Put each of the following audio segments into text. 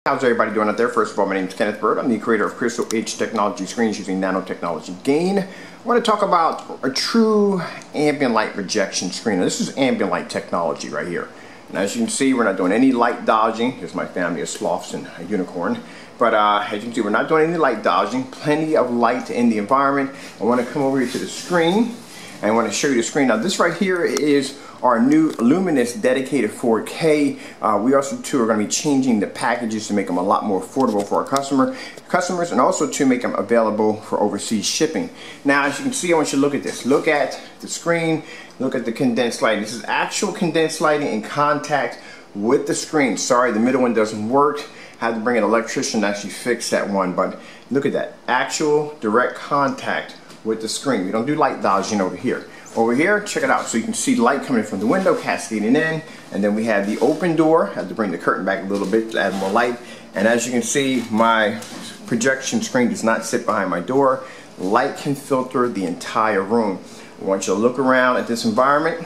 How's everybody doing out there? First of all, my name is Kenneth Bird. I'm the creator of Crystal H technology screens using nanotechnology gain. I want to talk about a true ambient light rejection screen. Now, this is ambient light technology right here. And as you can see, we're not doing any light dodging. Here's my family of sloths and a unicorn. But as you can see, we're not doing any light dodging. Plenty of light in the environment. I want to come over here to the screen and I want to show you the screen. Now, this right here is our new Luminous dedicated 4K. We also too are going to be changing the packages to make them a lot more affordable for our customers, and also to make them available for overseas shipping. Now, as you can see, I want you to look at this. Look at the screen. Look at the condensed lighting. This is actual condensed lighting in contact with the screen. Sorry, the middle one doesn't work. I had to bring an electrician to actually fix that one, but look at that. Actual direct contact with the screen. We don't do light dodging over here. Over here, check it out. So you can see light coming from the window, cascading in, and then we have the open door. I had to bring the curtain back a little bit to add more light. And as you can see, my projection screen does not sit behind my door. Light can filter the entire room. I want you to look around at this environment.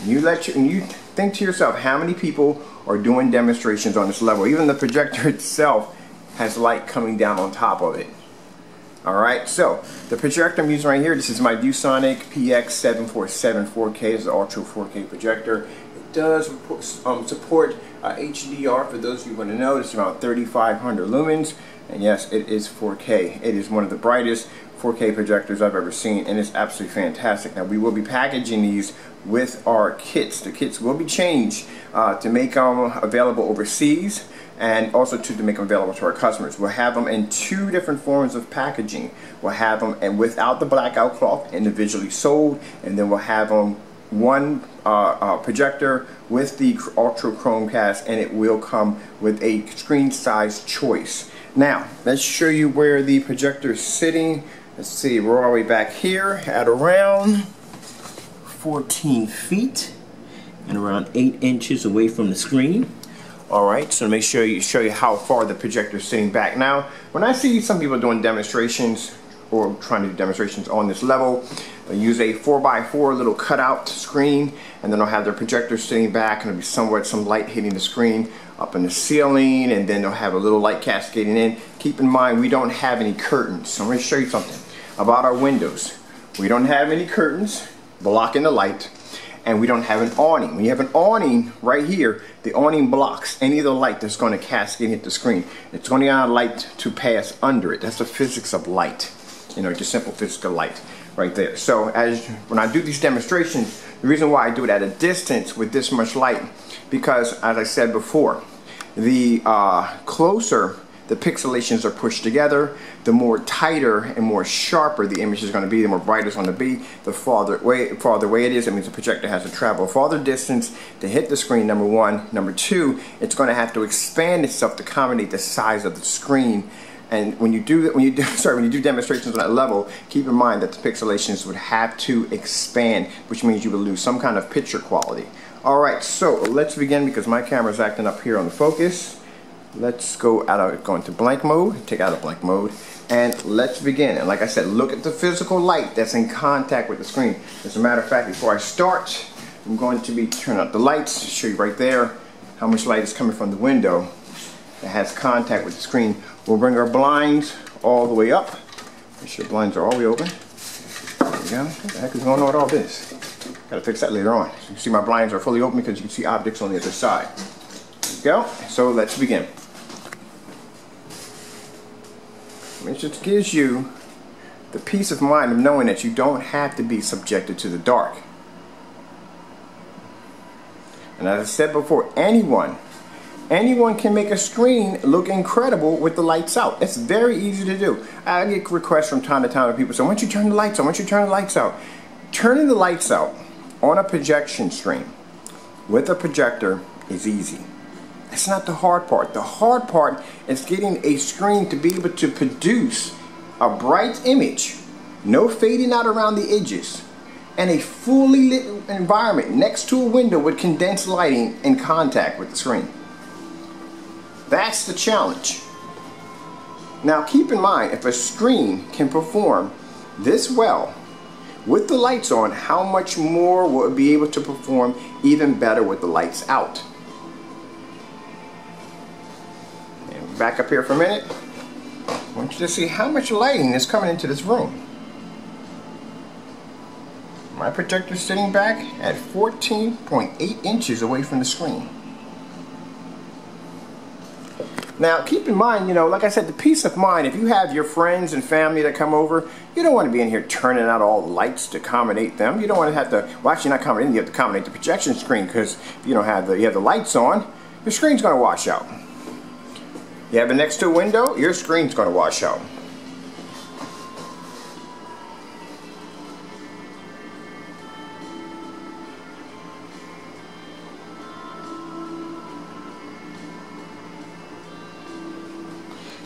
And you think to yourself, how many people are doing demonstrations on this level? Even the projector itself has light coming down on top of it. Alright, so the projector I'm using right here, this is my Viewsonic PX747 4K. It's an Ultra 4K projector. It does support HDR. For those of you who want to know, it's around 3,500 lumens. And yes, it is 4K. It is one of the brightest 4K projectors I've ever seen, and it's absolutely fantastic. Now, we will be packaging these with our kits. The kits will be changed to make them available overseas, and also to make them available to our customers. We'll have them in two different forms of packaging. We'll have them and without the blackout cloth, individually sold, and then we'll have them one projector with the Ultra Chromecast, and it will come with a screen size choice. Now, let's show you where the projector is sitting. Let's see, we're all the way back here at around 14 feet and around 8 inches away from the screen. Alright, so make sure you show you how far the projector is sitting back. Now, when I see some people doing demonstrations or trying to do demonstrations on this level, they'll use a 4x4 little cutout screen, and then they'll have their projector sitting back, and there'll be somewhat some light hitting the screen up in the ceiling, and then they'll have a little light cascading in. Keep in mind, we don't have any curtains. So I'm going to show you something about our windows. We don't have any curtains blocking the light, and we don't have an awning. When you have an awning right here, the awning blocks any of the light that's going to cascade and hit the screen. It's going to allow light to pass under it. That's the physics of light. You know, just simple physics of light right there. So when I do these demonstrations, the reason why I do it at a distance with this much light, because as I said before, the closer the pixelations are pushed together, the more tighter and more sharper the image is going to be, the more bright it's going to be, the farther away it is. It means the projector has to travel a farther distance to hit the screen, number one. Number two, it's going to have to expand itself to accommodate the size of the screen. And when you do demonstrations on that level, keep in mind that the pixelations would have to expand, which means you would lose some kind of picture quality. Alright, so let's begin, because my camera's acting up here on the focus. Let's go into blank mode, take out of blank mode, and let's begin. And like I said, look at the physical light that's in contact with the screen. As a matter of fact, before I start, I'm going to be turning out the lights, show you right there how much light is coming from the window that has contact with the screen. We'll bring our blinds all the way up. Make sure the blinds are all the way open. There we go. What the heck is going on with all this? Gotta fix that later on. So you can see my blinds are fully open because you can see objects on the other side. There we go. So let's begin. It just gives you the peace of mind of knowing that you don't have to be subjected to the dark. And as I said before, anyone can make a screen look incredible with the lights out. It's very easy to do. I get requests from time to time of people saying, "Why don't you turn the lights on? Why don't you turn the lights out?" Turning the lights out on a projection screen with a projector is easy. That's not the hard part. The hard part is getting a screen to be able to produce a bright image, no fading out around the edges, and a fully lit environment next to a window with condensed lighting in contact with the screen. That's the challenge. Now keep in mind, if a screen can perform this well with the lights on, how much more will it be able to perform even better with the lights out? back up here for a minute. I want you to see how much lighting is coming into this room. My projector is sitting back at 14.8 inches away from the screen. Now keep in mind, you know, like I said, the peace of mind, if you have your friends and family that come over, you don't want to be in here turning out all the lights to accommodate them. You don't want to have to, well actually not accommodate, you have to accommodate the projection screen, because if you don't have you have the lights on, your screen's going to wash out. You have it next to a window, your screen's going to wash out.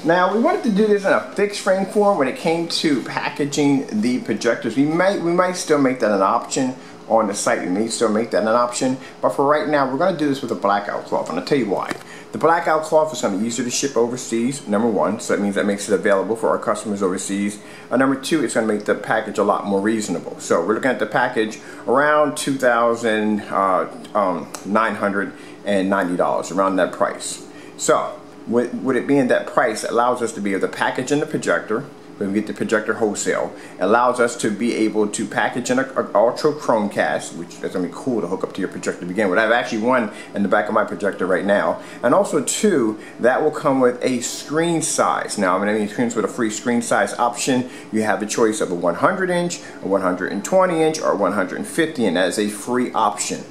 Now we wanted to do this in a fixed frame form when it came to packaging the projectors. We might still make that an option on the site. We may still make that an option, but for right now we're going to do this with a blackout cloth, and I'll tell you why. The blackout cloth is going to be easier to ship overseas, number one, so that means that makes it available for our customers overseas. Number two, it's going to make the package a lot more reasonable. So we're looking at the package around $2,990, around that price. So with it being that price, it allows us to be able to package in the projector. When we get the projector wholesale, it allows us to be able to package in an ultra chromecast, which is going to be cool to hook up to your projector to begin with. I have actually one in the back of my projector right now. And also two, that will come with a screen size. Now, when I mean screens with a free screen size option, you have a choice of a 100 inch, a 120 inch, or 150, and that is a free option.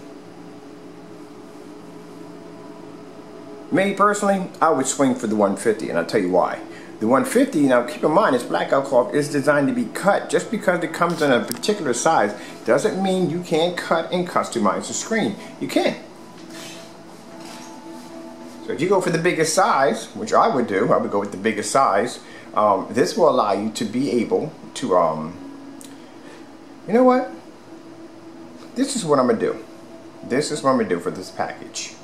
Me personally, I would swing for the 150, and I'll tell you why. The 150, now keep in mind, this blackout cloth is designed to be cut. Just because it comes in a particular size doesn't mean you can't cut and customize the screen. You can. So if you go for the biggest size, which I would do, I would go with the biggest size. This will allow you to be able to, you know what? This is what I'm going to do. This is what I'm going to do for this package.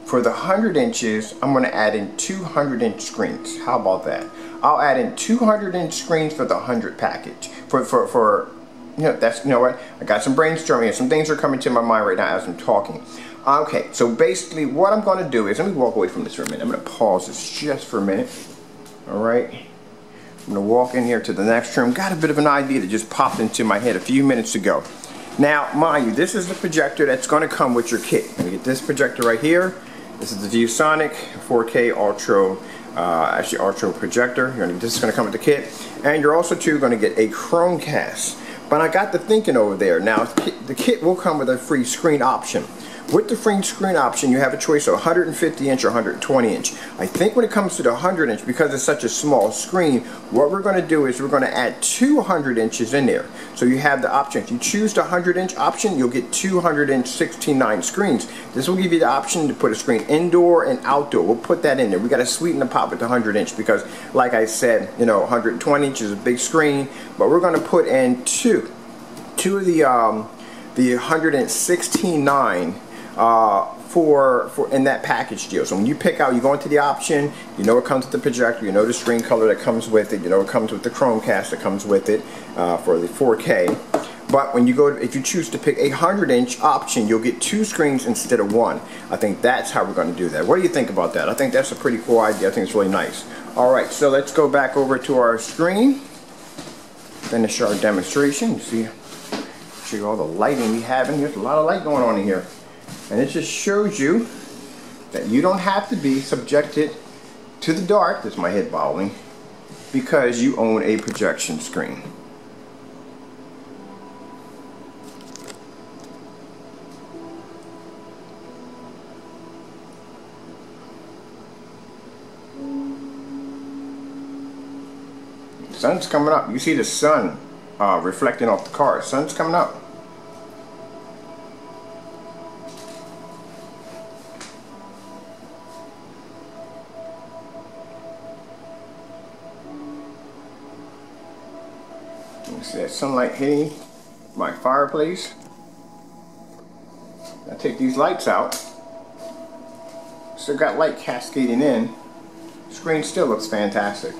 For the 100 inches, I'm going to add in 200 inch screens. How about that? I'll add in 200 inch screens for the 100 package. For you know, that's, you know what? I got some brainstorming here. Some things are coming to my mind right now as I'm talking. Okay, so basically what I'm going to do is, let me walk away from this for a minute. I'm going to pause this just for a minute. All right. I'm going to walk in here to the next room. Got a bit of an idea that just popped into my head a few minutes ago. Now, mind you, this is the projector that's going to come with your kit. Let me get this projector right here. This is the Viewsonic 4K-UHD, actually Ultra projector. This is going to come with the kit. And you're also too going to get a Chromecast. But I got to thinking over there. Now, the kit will come with a free screen option. With the free screen option, you have a choice of 150 inch or 120 inch. I think when it comes to the 100 inch, because it's such a small screen, what we're going to do is we're going to add 200 inches in there. So you have the option. If you choose the 100 inch option, you'll get 200 inch 16:9 screens. This will give you the option to put a screen indoor and outdoor. We'll put that in there. We got to sweeten the pot with the 100 inch because, like I said, you know, 120 inch is a big screen, but we're going to put in two of the 116:9 for in that package deal. So when you pick out, you go into the option, you know it comes with the projector, you know the screen color that comes with it, you know it comes with the Chromecast that comes with it for the 4K. But when you go, if you choose to pick a 100 inch option, you'll get two screens instead of one. I think that's how we're going to do that. What do you think about that? I think that's a pretty cool idea. I think it's really nice. Alright, so let's go back over to our screen, finish our demonstration. You see, show you all the lighting we have in here. There's a lot of light going on in here. And it just shows you that you don't have to be subjected to the dark, that's my head bobbling, because you own a projection screen. The sun's coming up. You see the sun reflecting off the car. The sun's coming up. You see that sunlight hitting my fireplace. I take these lights out. Still got light cascading in. Screen still looks fantastic.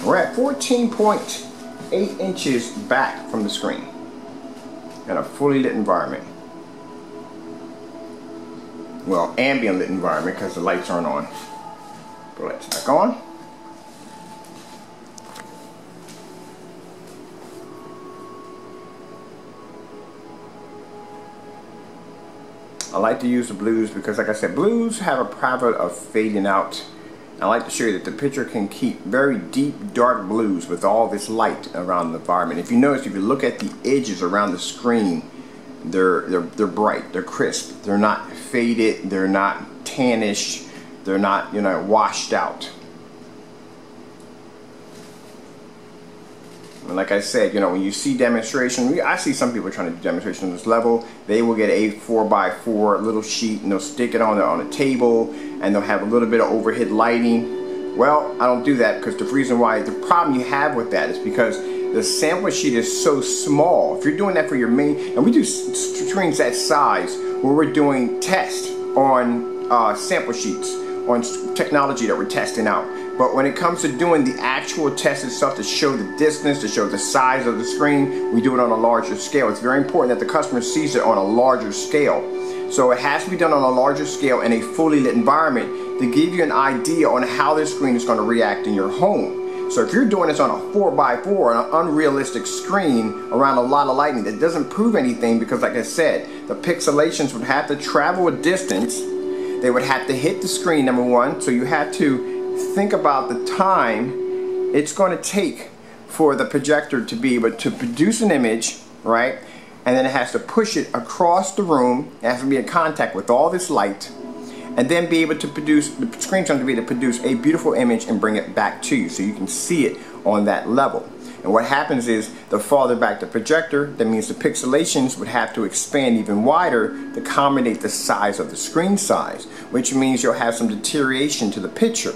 We're at 14.8 inches back from the screen in a fully lit environment. Well, ambient lit environment because the lights aren't on. Put the lights back on. I like to use the blues because, like I said, blues have a habit of fading out. I like to show you that the picture can keep very deep, dark blues with all this light around the environment. If you notice, if you look at the edges around the screen, they're bright, they're crisp, they're not faded, they're not tannish, they're not, you know, washed out. And like I said, you know, when you see demonstration, I see some people trying to do demonstration on this level. They will get a 4x4 little sheet and they'll stick it on a table, and they'll have a little bit of overhead lighting. Well, I don't do that because the reason why, the problem you have with that is because the sample sheet is so small. If you're doing that for your main, and we do screens that size where we're doing tests on sample sheets, on technology that we're testing out. But when it comes to doing the actual test itself to show the distance, to show the size of the screen, we do it on a larger scale. It's very important that the customer sees it on a larger scale. So it has to be done on a larger scale in a fully lit environment to give you an idea on how this screen is going to react in your home. So if you're doing this on a 4x4, an unrealistic screen around a lot of lighting, that doesn't prove anything because, like I said, the pixelations would have to travel a distance. They would have to hit the screen, number one, so you have to think about the time it's going to take for the projector to be able to produce an image, right? And then it has to push it across the room. It has to be in contact with all this light, and then be able to produce, the screen's going to be able to produce a beautiful image and bring it back to you so you can see it on that level. And what happens is, the farther back the projector, that means the pixelations would have to expand even wider to accommodate the size of the screen size, which means you'll have some deterioration to the picture.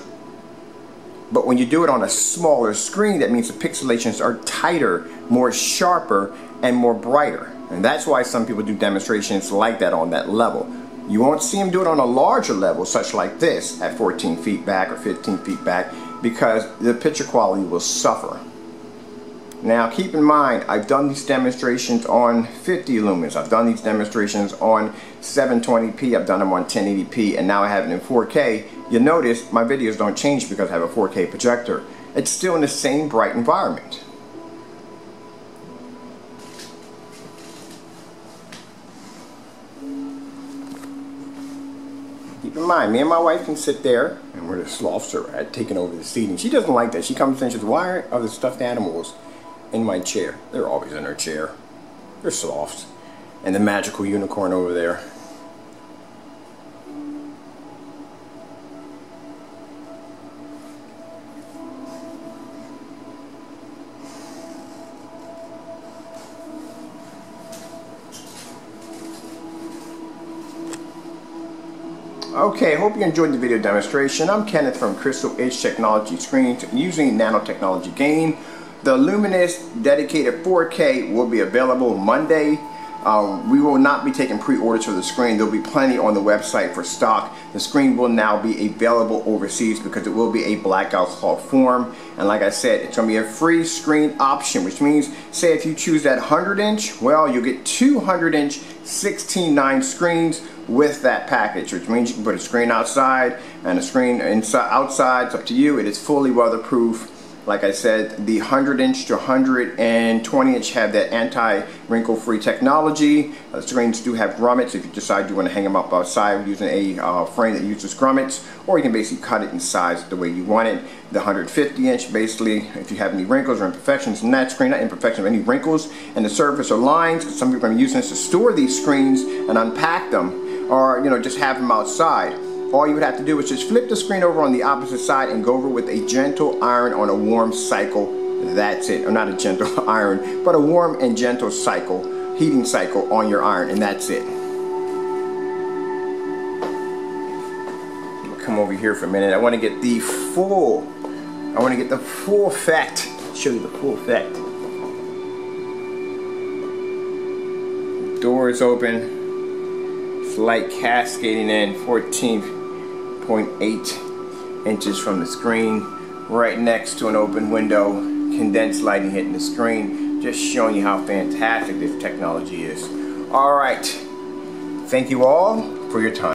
But when you do it on a smaller screen, that means the pixelations are tighter, more sharper, and more brighter. And that's why some people do demonstrations like that on that level. You won't see them do it on a larger level, such like this, at 14 feet back or 15 feet back, because the picture quality will suffer. Now keep in mind, I've done these demonstrations on 50 lumens, I've done these demonstrations on 720p, I've done them on 1080p, and now I have it in 4K. You'll notice my videos don't change because I have a 4K projector. It's still in the same bright environment. Keep in mind, me and my wife can sit there, and we're the sloths are taking over the seating. She doesn't like that. She comes in and says, why are the stuffed animals in my chair? They're always in her chair. They're sloths. And the magical unicorn over there. Okay, hope you enjoyed the video demonstration. I'm Kenneth from Crystal Edge Technology Screens using nanotechnology gain. The Luminous dedicated 4K will be available Monday. We will not be taking pre-orders for the screen. There'll be plenty on the website for stock. The screen will now be available overseas because it will be a blackout cloth form. And like I said, it's going to be a free screen option, which means, say if you choose that 100-inch, well, you'll get 200-inch 16:9 screens with that package, which means you can put a screen outside and a screen inside, outside. It's up to you. It is fully weatherproof. Like I said, the 100-inch to 120-inch have that anti-wrinkle free technology. The screens do have grommets if you decide you want to hang them up outside using a frame that uses grommets, or you can basically cut it in size the way you want it. The 150-inch, basically, if you have any wrinkles or imperfections in that screen, not imperfections, any wrinkles in the surface or lines, because some people are using this to store these screens and unpack them, or just have them outside. All you would have to do is just flip the screen over on the opposite side and go over with a gentle iron on a warm cycle. That's it. Or not a gentle iron, but a warm and gentle cycle, heating cycle on your iron, and that's it. Come over here for a minute. I want to get the full effect. Show you the full effect. Door is open. It's light cascading in 14.8 inches from the screen, right next to an open window, condensed lighting hitting the screen, just showing you how fantastic this technology is. Alright, thank you all for your time.